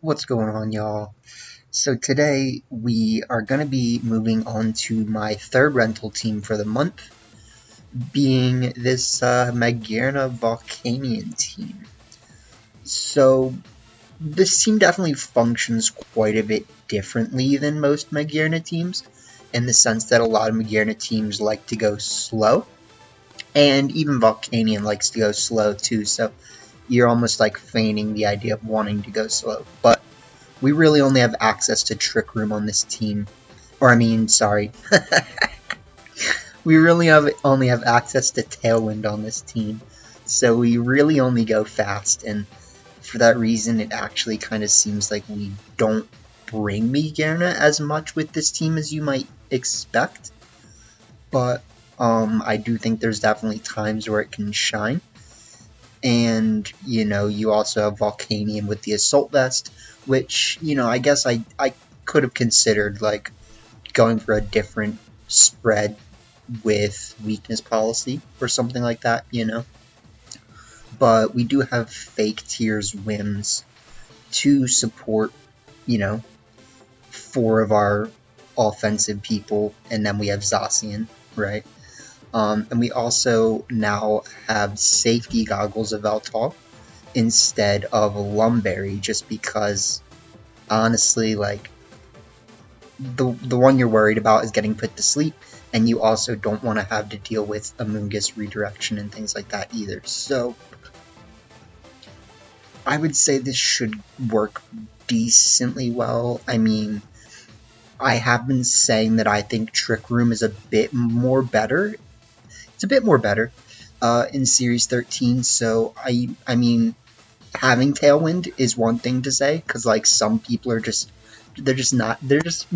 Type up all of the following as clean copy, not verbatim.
What's going on, y'all? So today we are going to be moving on to my third rental team for the month, being this Magearna Volcanion team. So this team definitely functions quite a bit differently than most Magearna teams, in the sense that a lot of Magearna teams like to go slow, and even Volcanion likes to go slow too, so you're almost like feigning the idea of wanting to go slow. But we really only have access to Trick Room on this team. Sorry. We really only have access to Tailwind on this team. So we really only go fast, and for that reason it actually kind of seems like we don't bring Magearna as much with this team as you might expect. But I do think there's definitely times where it can shine. And, you also have Volcanion with the Assault Vest, which, I guess I could have considered, like, going for a different spread with weakness policy or something like that, But we do have Fake Tears Whims to support, 4 of our offensive people, and then we have Zacian, right? And we also now have Safety Goggles of Eltal instead of Lumberry, just because, honestly, like, the one you're worried about is getting put to sleep, and you also don't want to have to deal with Amoonguss redirection and things like that either. So I would say this should work decently well. I mean, I have been saying that I think Trick Room is a bit more better. It's a bit more better in Series 13, so I mean, having Tailwind is one thing to say, because, like, some people are just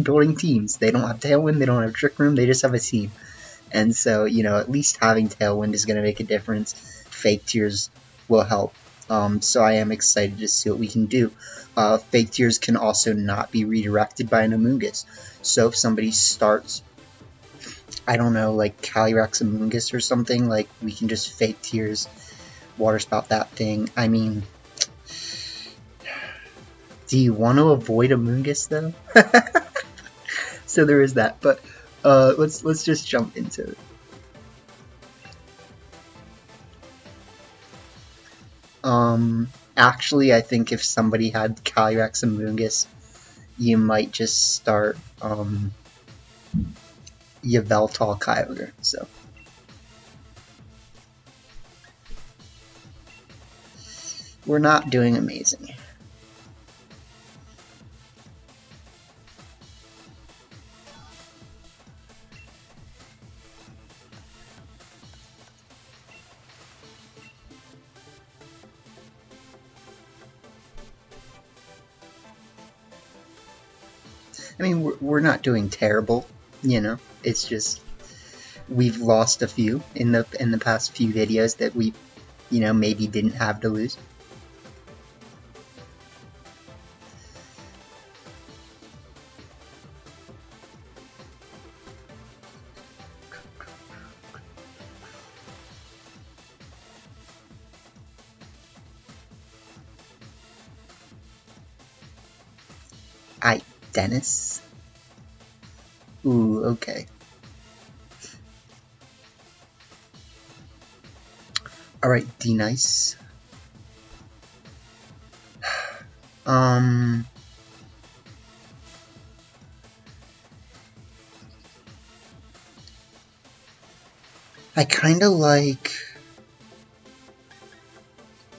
building teams. They don't have Tailwind, they don't have Trick Room, they just have a team. And so, at least having Tailwind is going to make a difference. Fake Tears will help. So I am excited to see what we can do. Fake Tears can also not be redirected by an Amoonguss. So if somebody starts, I don't know, like Calyrex Amoonguss or something, like, we can just Fake Tears, Water Spout that thing. I mean, do you want to avoid Amoonguss though? So there is that, but let's just jump into it. Actually, I think if somebody had Calyrex Amoonguss, you might just start Yveltal Kyogre. So we're not doing amazing. I mean, we're not doing terrible, It's just we've lost a few in the past few videos that we, maybe didn't have to lose. Dennis? Ooh, okay. Alright, D-Nice. I kinda like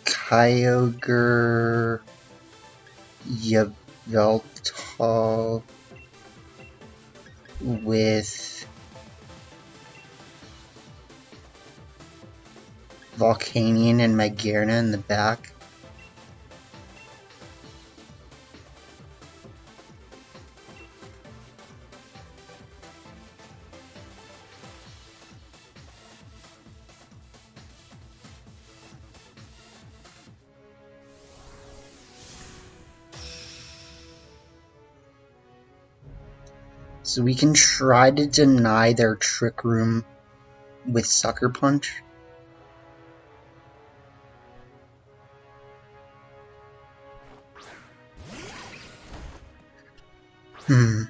Kyogre, Yveltal with Volcanion and Magearna in the back. So we can try to deny their Trick Room with Sucker Punch. Hmm.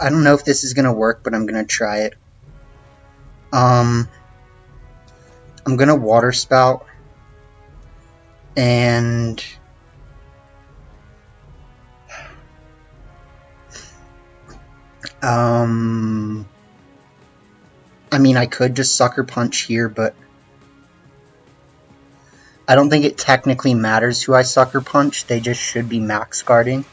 I don't know if this is gonna work, but I'm gonna try it. I'm gonna water spout and I mean, I could just sucker punch here, but I don't think it technically matters who I sucker punch. They just should be max guarding.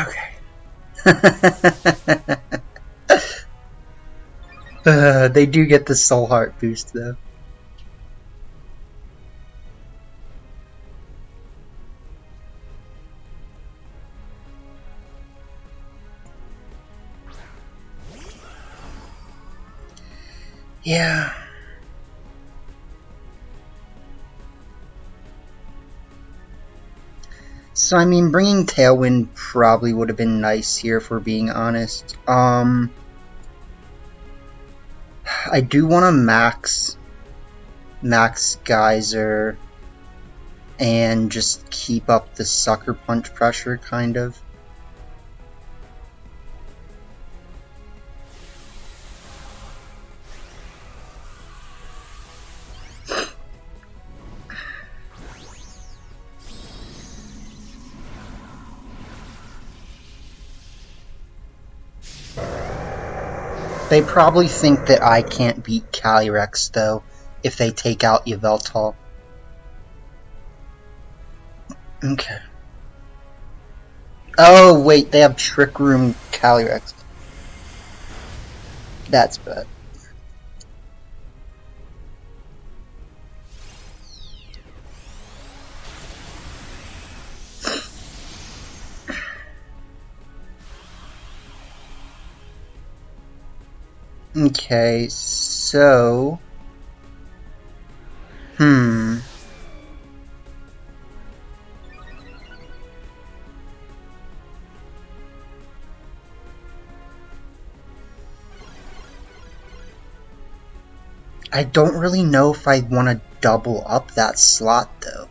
Okay. They do get the soul heart boost though. Yeah. So, I mean, bringing Tailwind probably would have been nice here, if we're being honest. I do want to max Geyser and just keep up the sucker punch pressure, kind of. They probably think that I can't beat Calyrex, though, if they take out Yveltal. Okay. Oh, wait, they have Trick Room Calyrex. That's bad. Okay, so... I don't really know if I want to double up that slot, though.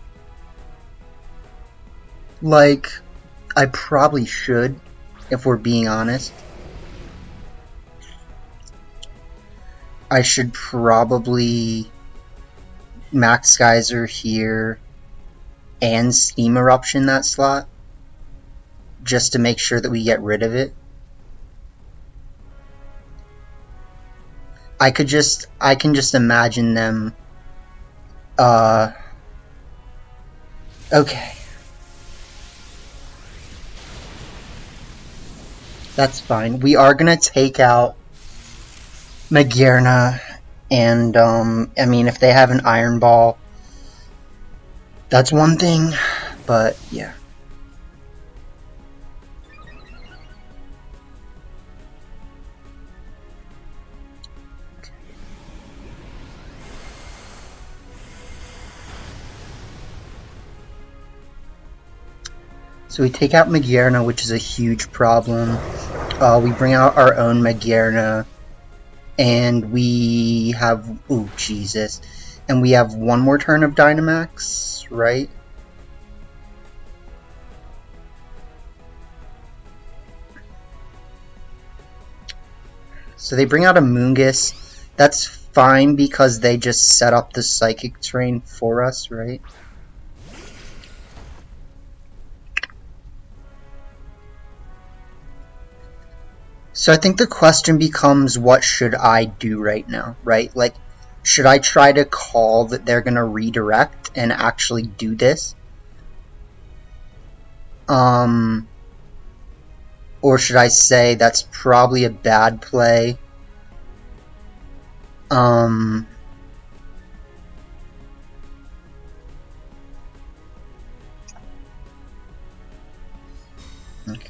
Like, I probably should, if we're being honest. I should probably Max Geyser here and Steam Eruption that slot, just to make sure that we get rid of it. I can just imagine them, okay. That's fine. We are gonna take out Magearna, and, I mean, if they have an Iron Ball, that's one thing, but, yeah. So we take out Magearna, which is a huge problem. We bring out our own Magearna, and we have... Ooh, Jesus. And we have one more turn of Dynamax, right? So they bring out a Moongus. That's fine because they just set up the Psychic Terrain for us, right? So I think the question becomes, what should I do right now, right? Like, should I try to call that they're going to redirect and actually do this? Or should I say that's probably a bad play? Okay.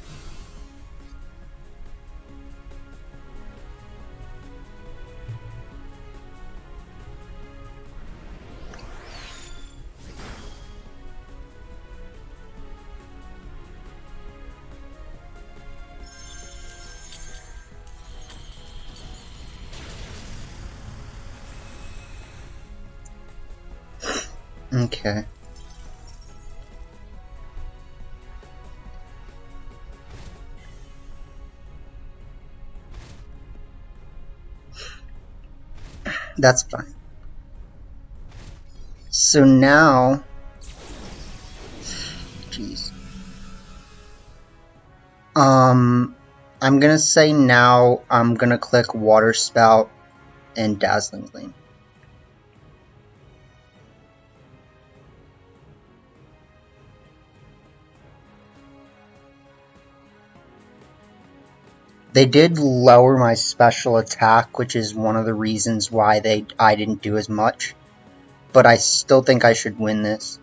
Okay. That's fine. So now, jeez. I'm gonna say now I'm gonna click Water Spout and Dazzling Gleam. They did lower my special attack, which is one of the reasons why I didn't do as much. But I still think I should win this.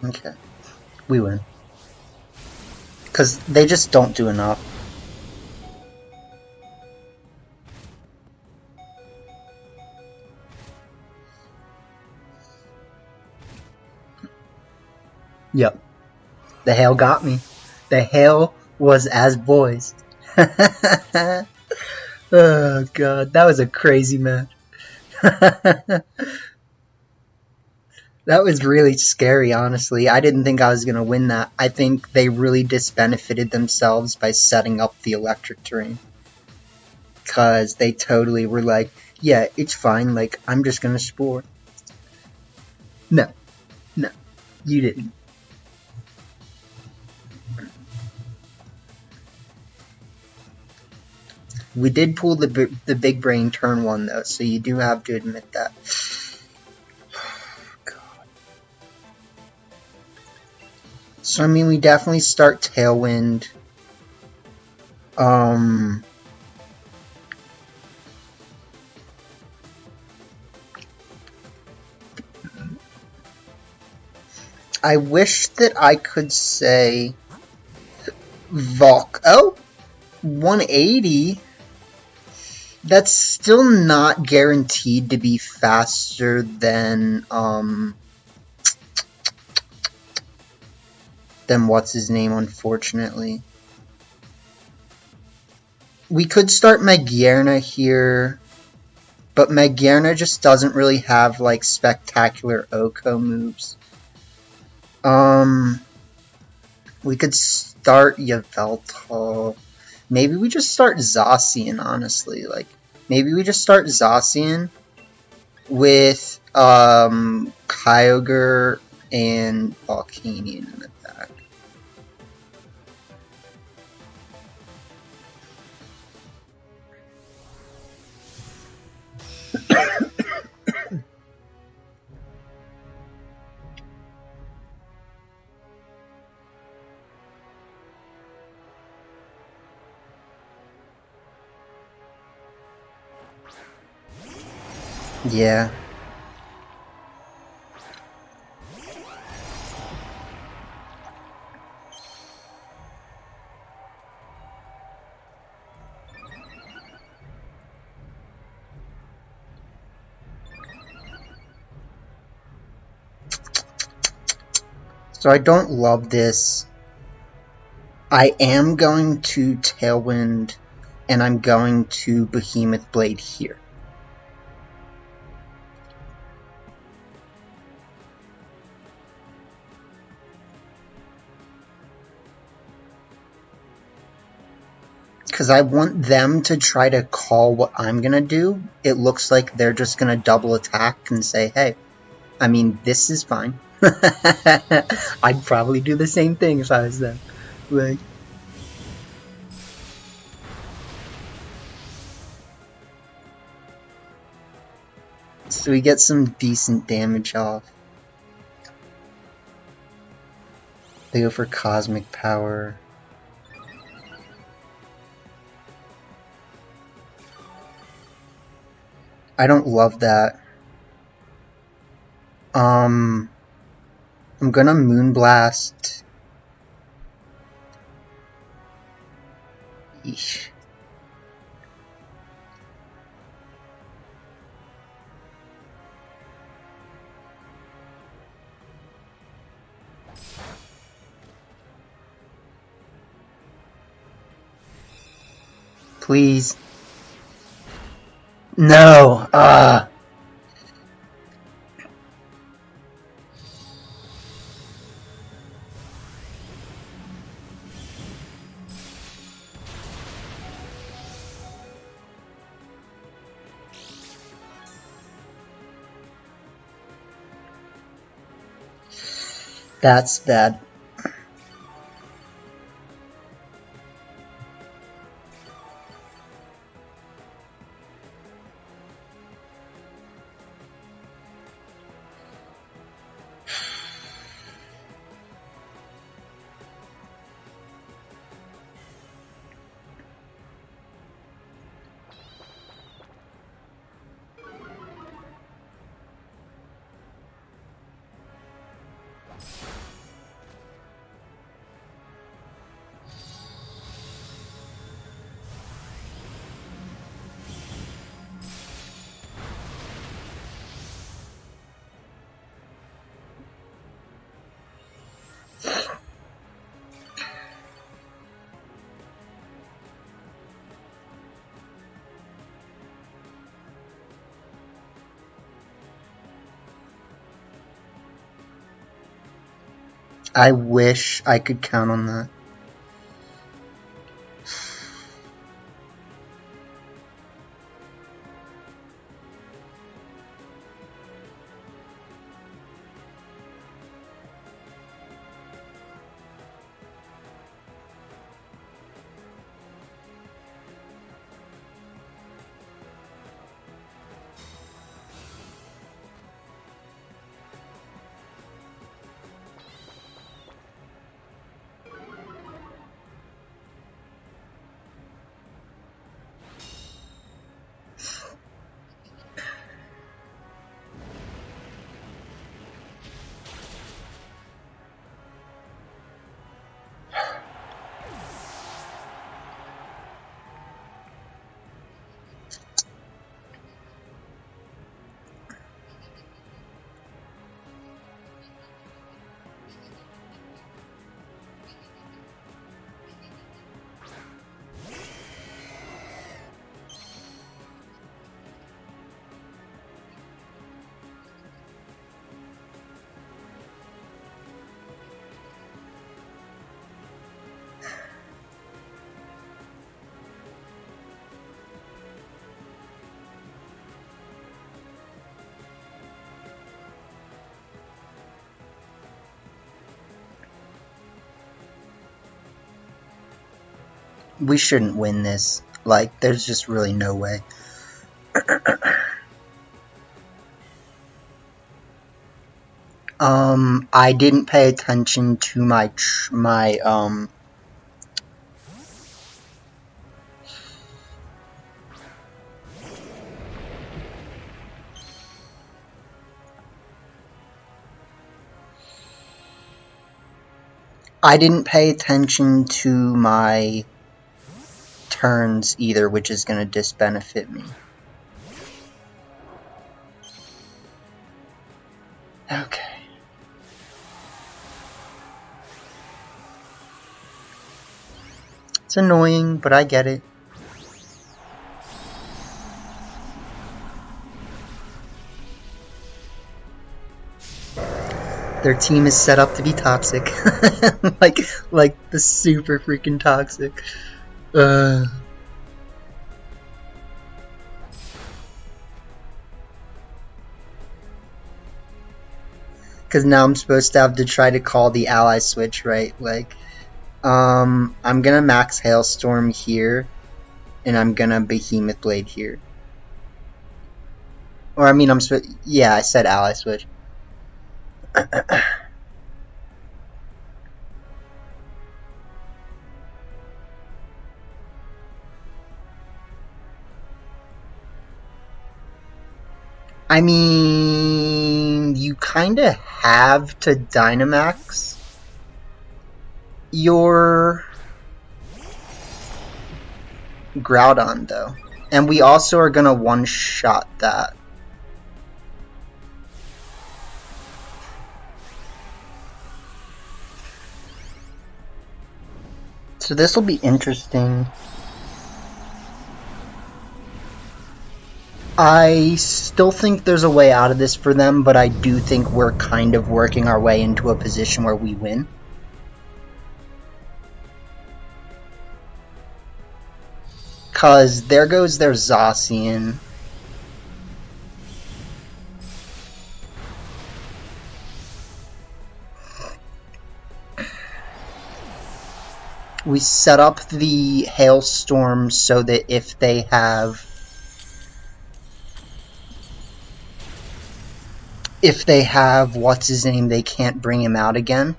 Okay, we win. Because they just don't do enough. Yep. The hail got me. The hail was as boys. Oh god, that was a crazy match. That was really scary, honestly. I didn't think I was going to win that. I think they really disbenefited themselves by setting up the electric terrain. Because they totally were like, yeah, it's fine, like, I'm just going to Spore. No. No. You didn't. We did pull the big brain turn one, though, so you do have to admit that. So, I mean, we definitely start Tailwind. I wish that I could say Volc. Oh, 180. That's still not guaranteed to be faster than what's his name, unfortunately. We could start Magearna here, but Magearna just doesn't really have, like, spectacular Oko moves. We could start Yveltal. Maybe we just start Zacian, honestly. Like, maybe we just start Zacian with, Kyogre and Volcanion in the back. Yeah. So I don't love this. I am going to Tailwind and I'm going to Behemoth Blade here. Because I want them to try to call what I'm going to do. It looks like they're just going to double attack and say, hey, I mean, this is fine. I'd probably do the same thing if I was them. Like, so we get some decent damage off. They go for Cosmic Power. I don't love that. I'm gonna Moonblast. Eesh. Please. No! That's bad. I wish I could count on that. We shouldn't win this. Like, there's just really no way. I didn't pay attention to my I didn't pay attention to my turns either, which is going to disbenefit me. Okay. It's annoying, but I get it. Their team is set up to be toxic. like the super freaking toxic. Because now I'm supposed to have to try to call the ally switch, right? Like, I'm gonna max Hailstorm here, and I'm gonna Behemoth Blade here. Or, I mean, yeah, I said ally switch. I mean, you kinda have to Dynamax your Groudon, though. And we also are gonna one-shot that. So this will be interesting. I still think there's a way out of this for them, but I do think we're kind of working our way into a position where we win. Because there goes their Zacian. We set up the Hailstorm so that if they have what's his name, they can't bring him out again.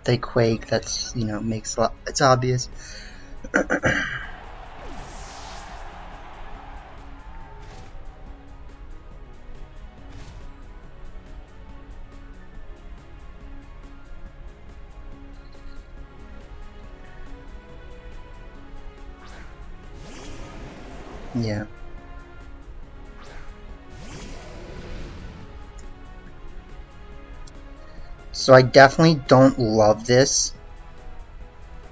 They Quake, that's, makes a lot, it's obvious. Yeah. So I definitely don't love this,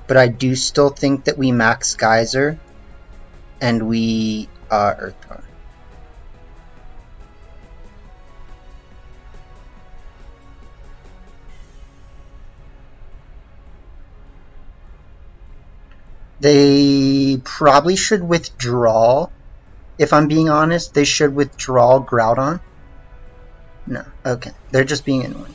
but I do still think that we max Geyser and we Earth Power. They probably should withdraw. If I'm being honest, they should withdraw Groudon. No, okay. They're just being annoying.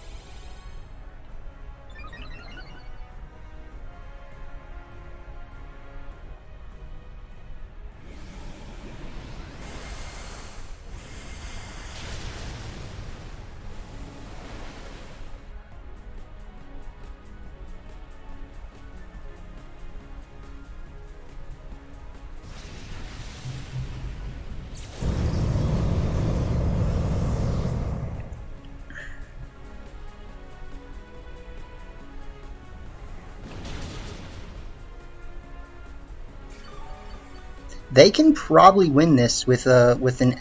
They can probably win this with an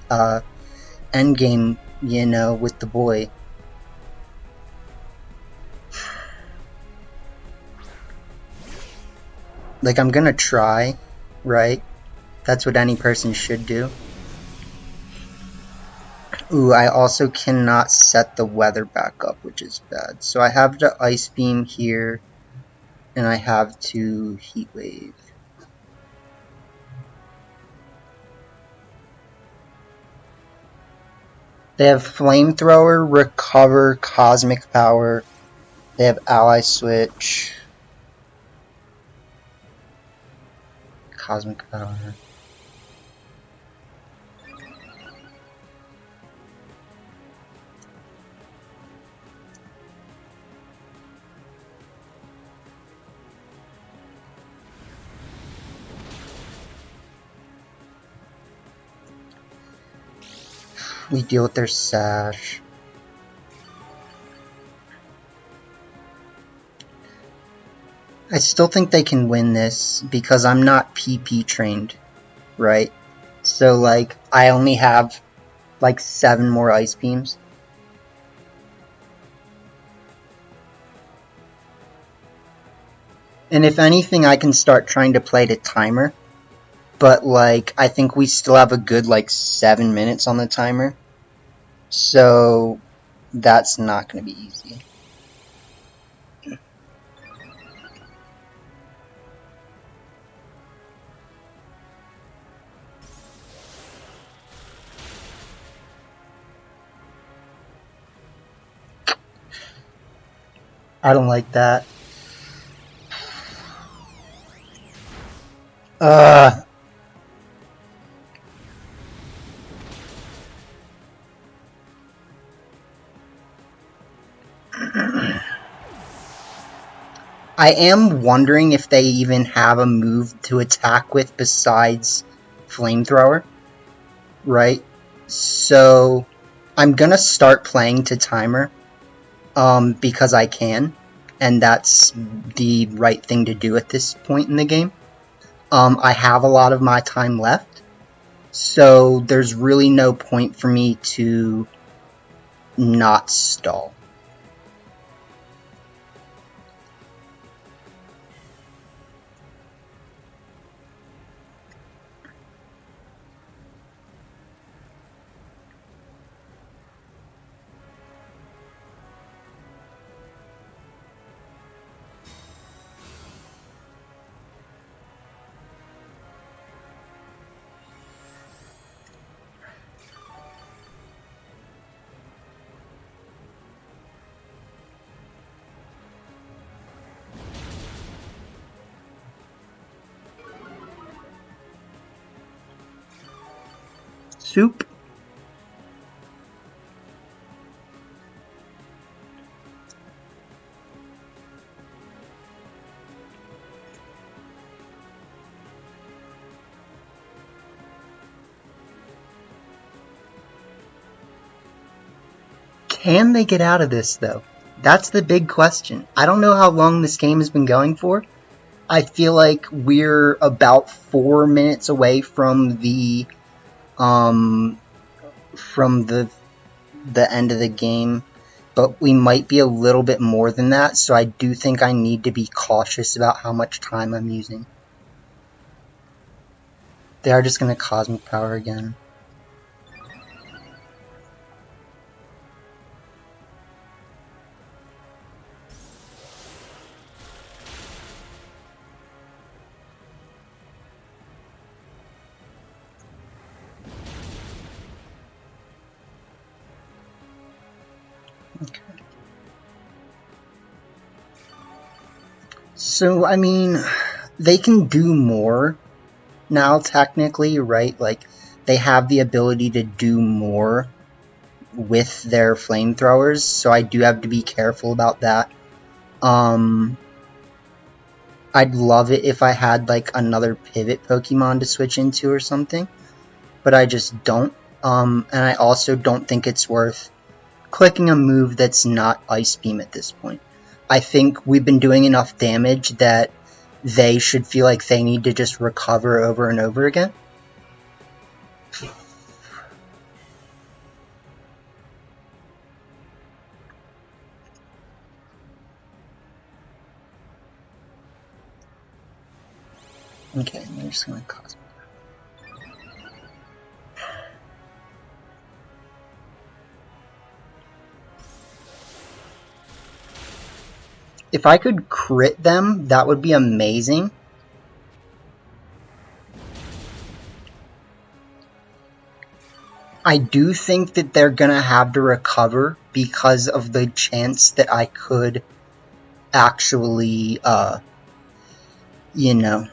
endgame, with the boy. Like, I'm gonna try, right? That's what any person should do. Ooh, I also cannot set the weather back up, which is bad. So I have to Ice Beam here, and I have to Heat Wave. They have Flamethrower, Recover, Cosmic Power. They have Ally Switch. Cosmic Power. We deal with their Sash. I still think they can win this because I'm not PP trained, right? So, like, I only have, like, 7 more Ice Beams. And if anything, I can start trying to play the timer. But, like, I think we still have a good, like, 7 minutes on the timer. So, that's not going to be easy. I don't like that. I am wondering if they even have a move to attack with besides Flamethrower, right? So I'm gonna start playing to timer, because I can, and that's the right thing to do at this point in the game. I have a lot of my time left, so there's really no point for me to not stall. Soup. Can they get out of this, though? That's the big question. I don't know how long this game has been going for. I feel like we're about 4 minutes away from the end of the game, but we might be a little bit more than that, so I do think I need to be cautious about how much time I'm using. They are just going to Cosmic Power again. Okay. So, I mean, they can do more now, technically, right? Like, they have the ability to do more with their flamethrowers, so I do have to be careful about that. I'd love it if I had, like, another pivot Pokemon to switch into or something, but I just don't. And I also don't think it's worth clicking a move that's not Ice Beam at this point. I think we've been doing enough damage that they should feel like they need to just recover over and over again. Okay, I'm just gonna Cosmic. If I could crit them, that would be amazing. I do think that they're gonna have to recover because of the chance that I could actually, you know,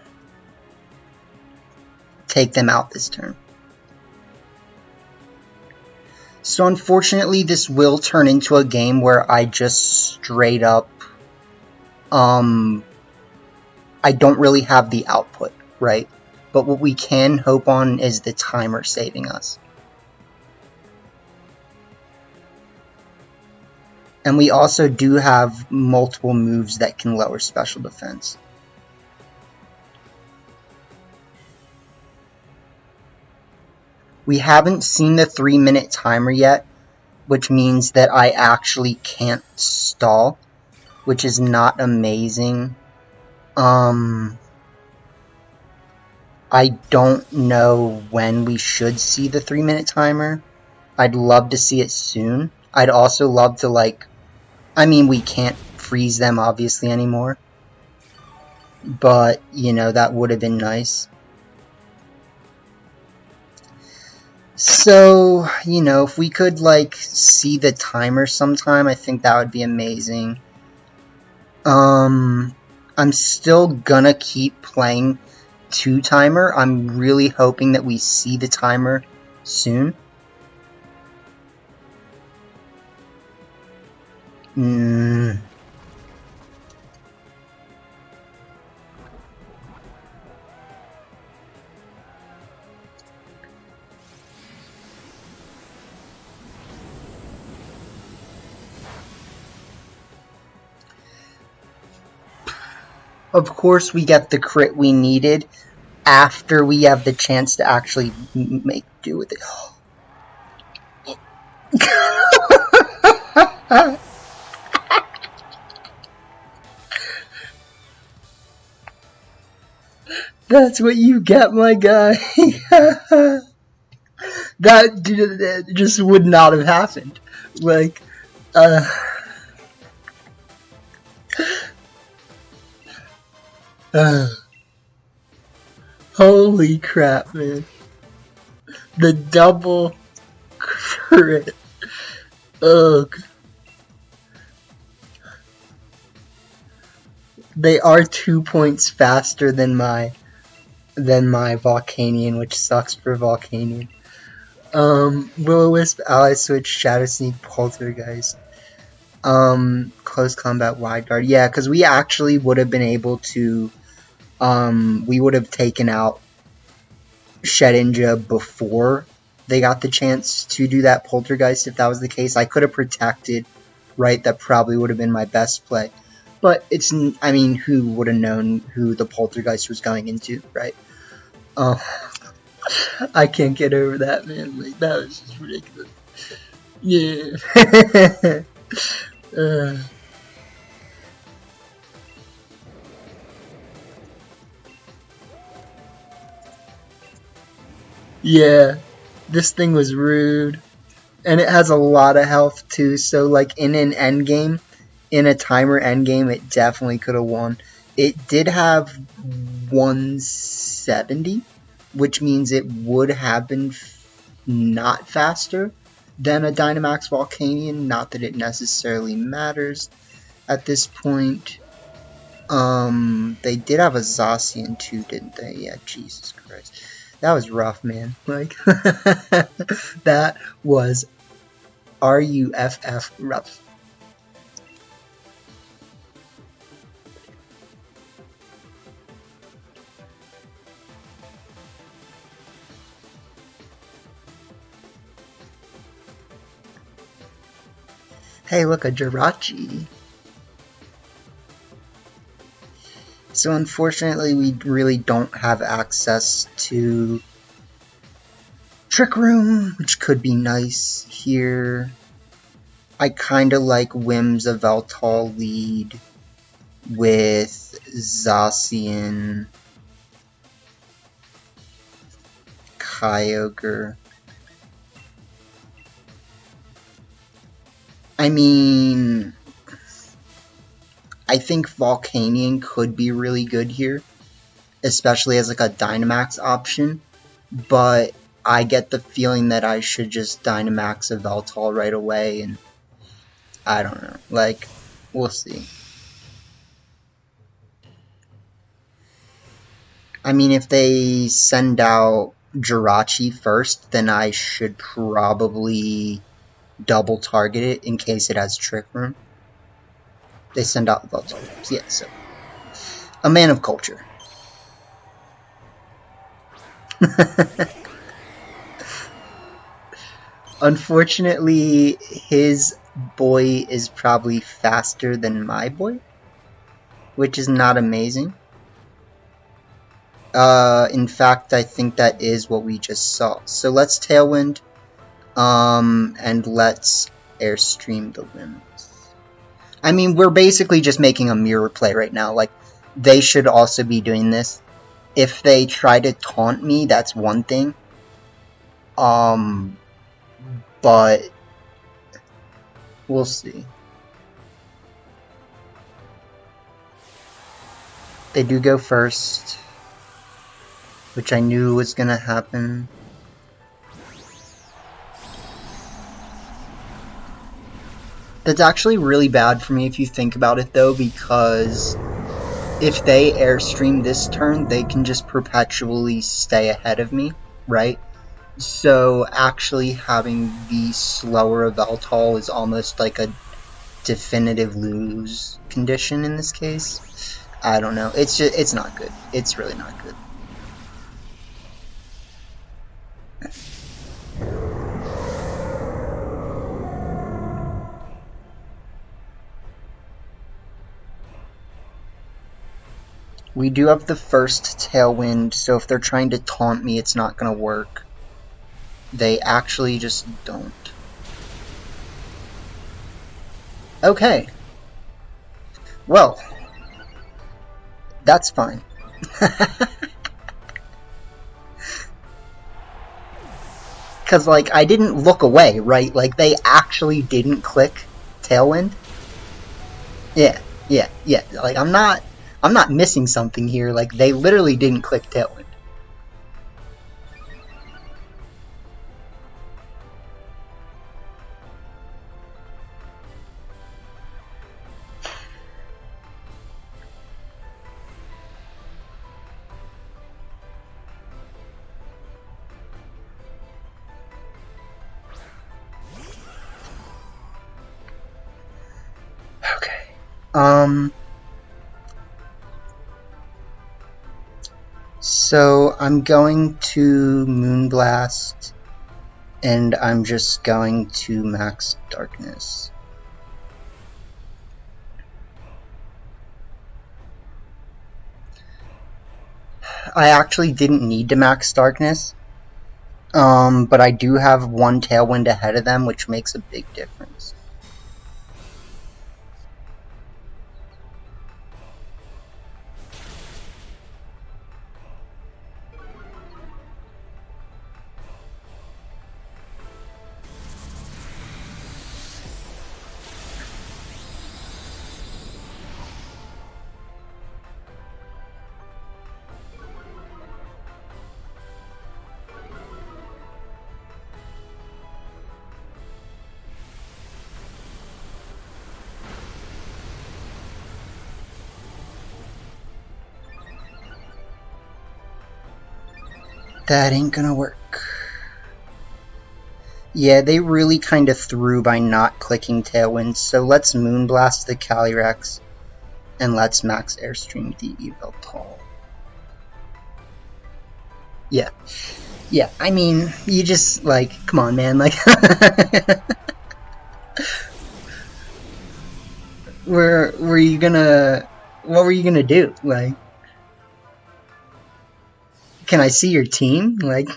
take them out this turn. So unfortunately, this will turn into a game where I just straight up, I don't really have the output, right? But what we can hope on is the timer saving us. And we also do have multiple moves that can lower special defense. We haven't seen the 3-minute timer yet, which means that I actually can't stall, which is not amazing. I don't know when we should see the 3-minute timer. I'd love to see it soon. I'd also love to, like, I mean, we can't freeze them obviously anymore, but, you know, that would have been nice. So, you know, if we could, like, see the timer sometime, I think that would be amazing. I'm still gonna keep playing 2-timer. I'm really hoping that we see the timer soon. Of course, we get the crit we needed after we have the chance to actually make do with it. That's what you get, my guy. That just would not have happened. Like, holy crap, man. The double crit. Ugh. They are 2 points faster than my Volcanion, which sucks for Volcanion. Will-O-Wisp, Ally Switch, Shadow Sneak, Poltergeist. Close Combat, Wide Guard. Yeah, because we actually would have been able to, we would have taken out Shedinja before they got the chance to do that Poltergeist if that was the case. I could have protected, right? That probably would have been my best play. But it's, I mean, who would have known who the Poltergeist was going into, right? I can't get over that, man. Like, that was just ridiculous. Yeah. Yeah. This thing was rude. And it has a lot of health, too. So, like, in an endgame, in a timer endgame, it definitely could have won. It did have 170, which means it would have been not faster than a Dynamax Volcanion. Not that it necessarily matters at this point. They did have a Zacian too, didn't they? Yeah, Jesus Christ. That was rough, man. Like, that was RUFF rough. Hey, look, a Jirachi. So unfortunately, we really don't have access to Trick Room, which could be nice here. I kind of like Whim's a Veltal lead with Zacian, Kyogre. I mean, I think Volcanion could be really good here, especially as like a Dynamax option, but I get the feeling that I should just Dynamax a Veltal right away, and I don't know, like, we'll see. I mean, if they send out Jirachi first, then I should probably double target it in case it has Trick Room. They send out the Veltal. Yeah, so. A man of culture. Unfortunately, his boy is probably faster than my boy, which is not amazing. In fact, I think that is what we just saw. So let's Tailwind, and let's Airstream the Winds. I mean, we're basically just making a mirror play right now. Like, they should also be doing this. If they try to taunt me, that's one thing. But we'll see. They do go first, which I knew was gonna happen. That's actually really bad for me if you think about it though, because if they airstream this turn, they can just perpetually stay ahead of me, right? So actually having the slower Veltal is almost like a definitive lose condition in this case. I don't know. It's not good. It's really not good. We do have the first Tailwind, so if they're trying to taunt me, it's not gonna work. They actually just don't. Okay. Well, that's fine. Because, like, I didn't look away, right? Like, they actually didn't click Tailwind. Yeah. Like, I'm not missing something here. Like, they literally didn't click Tailwind. So I'm going to Moonblast, and I'm just going to max Darkness. I actually didn't need to max Darkness, but I do have one Tailwind ahead of them, which makes a big difference. That ain't gonna work. Yeah, they really kind of threw by not clicking Tailwind, so let's Moonblast the Calyrex, and let's max Airstream the Veltal. Yeah, I mean, you just, like, come on, man, like, what were you gonna do, like, can I see your team, like,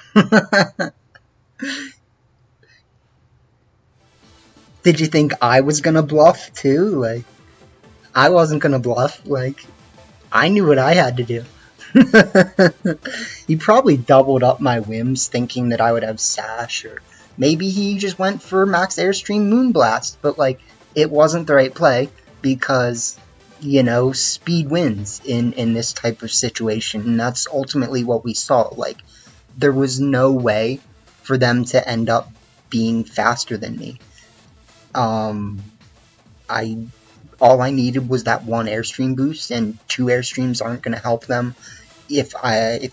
did you think I was gonna bluff, too, like, I wasn't gonna bluff, like, I knew what I had to do. He probably doubled up my whims thinking that I would have Sash, or maybe he just went for max Airstream Moonblast, but like, it wasn't the right play because, you know, speed wins in this type of situation, and that's ultimately what we saw. Like, there was no way for them to end up being faster than me. All I needed was that one Airstream boost, and 2 Airstreams aren't going to help them. If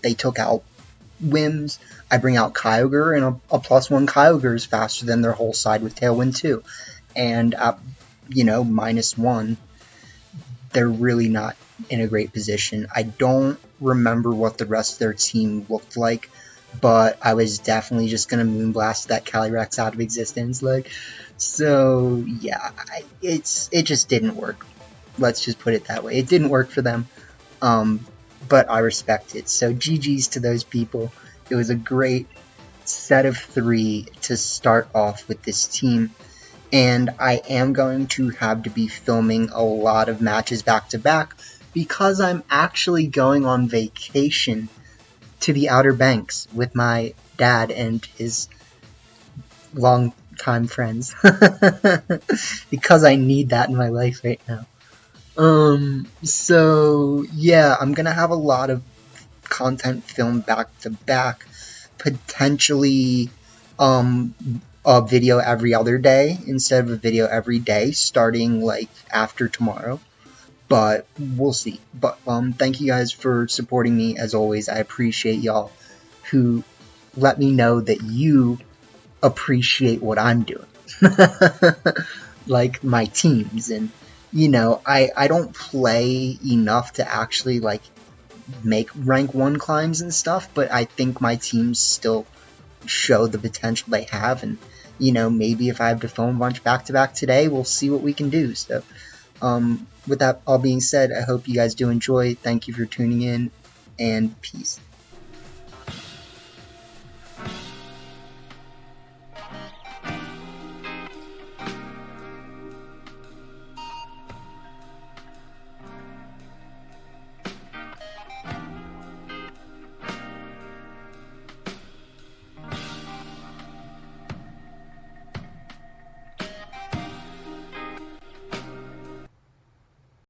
they took out whims, I bring out Kyogre, and a +1 Kyogre is faster than their whole side with Tailwind too. And at, you know, -1, they're really not in a great position. I don't remember what the rest of their team looked like, but I was definitely just gonna Moonblast that Calyrex out of existence. Like, so yeah, it just didn't work. Let's just put it that way. It didn't work for them. But I respect it. So GG's to those people. It was a great set of 3 to start off with this team. And I am going to have to be filming a lot of matches back to back because I'm actually going on vacation to the Outer Banks with my dad and his long-time friends. Because I need that in my life right now. So yeah, I'm gonna have a lot of content filmed back to back, potentially a video every other day instead of a video every day, starting like after tomorrow. But we'll see. But thank you guys for supporting me as always. I appreciate y'all who let me know that you appreciate what I'm doing. Like my teams, and you know, I don't play enough to actually like make rank 1 climbs and stuff, but I think my teams still show the potential they have, and you know, maybe if I have to phone bunch back to back today, we'll see what we can do. So with that all being said, I hope you guys do enjoy. Thank you for tuning in, and peace.